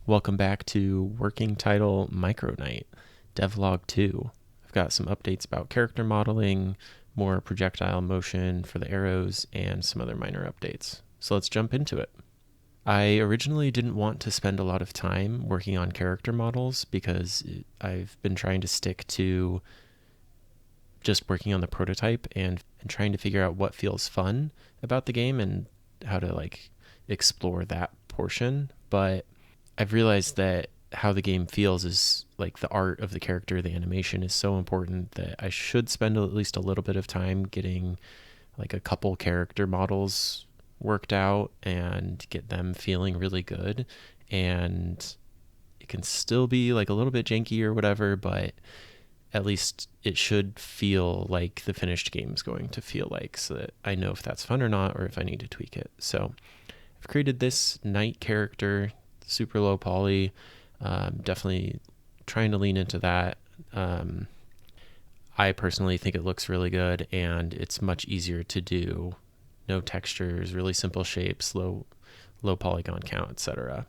Welcome back to working title microKnight, Devlog 2. I've got some updates about character modeling, more projectile motion for the arrows, and some other minor updates. So let's jump into it. I originally didn't want to spend a lot of time working on character models because I've been trying to stick to just working on the prototype and trying to figure out what feels fun about the game and how to explore that portion. But I've realized that how the game feels is the art of the character, the animation is so important that I should spend at least a little bit of time getting a couple character models worked out and get them feeling really good. And it can still be a little bit janky or whatever, but at least it should feel like the finished game is going to feel like, so that I know if that's fun or not, or if I need to tweak it. So I've created this knight character, super low poly, definitely trying to lean into that. I personally think it looks really good, and it's much easier to do. No textures, really simple shapes, low polygon count, etc.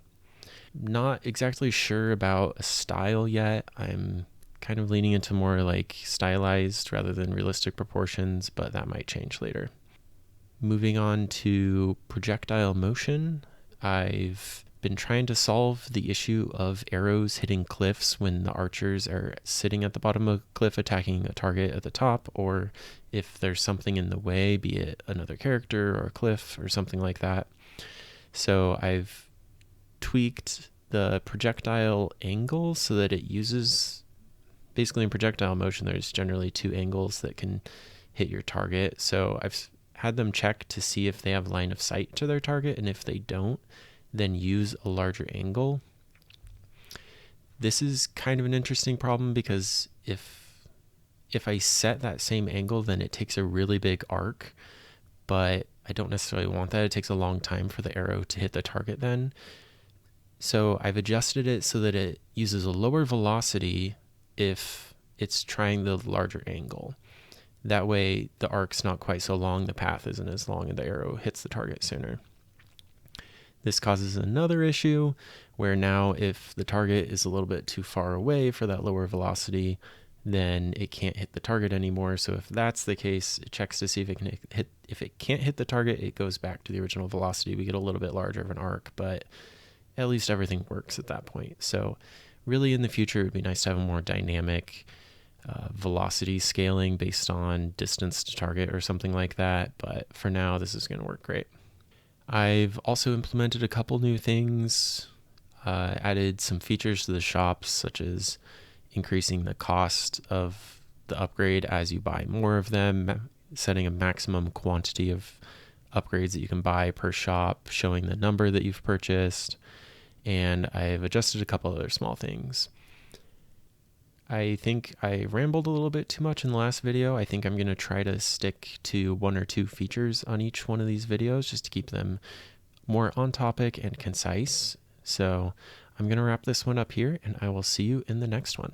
Not exactly sure about a style yet. I'm kind of leaning into more stylized rather than realistic proportions, but that might change later. Moving on to projectile motion, I've been trying to solve the issue of arrows hitting cliffs when the archers are sitting at the bottom of a cliff attacking a target at the top, or if there's something in the way, be it another character or a cliff or something like that. So I've tweaked the projectile angle so that it uses, basically in projectile motion, there's generally two angles that can hit your target. So I've had them check to see if they have line of sight to their target, and if they don't, then use a larger angle. This is kind of an interesting problem because if I set that same angle, then it takes a really big arc, but I don't necessarily want that. It takes a long time for the arrow to hit the target then. So I've adjusted it so that it uses a lower velocity if it's trying the larger angle. That way the arc's not quite so long, the path isn't as long, and the arrow hits the target sooner. This causes another issue where now if the target is a little bit too far away for that lower velocity, then it can't hit the target anymore. So if that's the case, it checks to see if it can hit. If it can't hit the target, it goes back to the original velocity. We get a little bit larger of an arc, but at least everything works at that point. So really in the future, it would be nice to have a more dynamic velocity scaling based on distance to target or something like that. But for now, this is going to work great. I've also implemented a couple new things, added some features to the shops, such as increasing the cost of the upgrade as you buy more of them, setting a maximum quantity of upgrades that you can buy per shop, showing the number that you've purchased, and I've adjusted a couple other small things. I think I rambled a little bit too much in the last video. I think I'm going to try to stick to one or two features on each one of these videos just to keep them more on topic and concise. So I'm going to wrap this one up here, and I will see you in the next one.